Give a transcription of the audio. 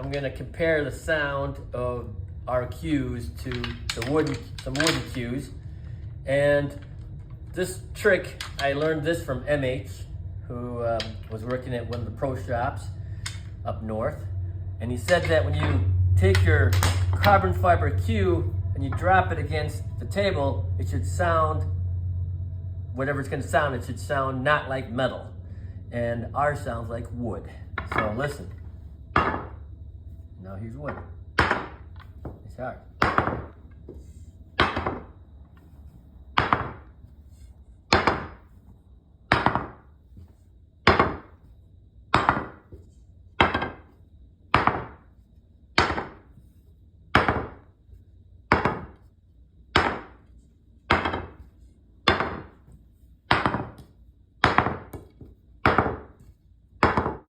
I'm gonna compare the sound of our cues to some wooden cues. And this trick, I learned this from MH, who was working at one of the pro shops up north. And he said that when you take your carbon fiber cue and you drop it against the table, it should sound, whatever it's gonna sound, it should sound not like metal. And ours sounds like wood. So listen. Now here's wood. It's hard.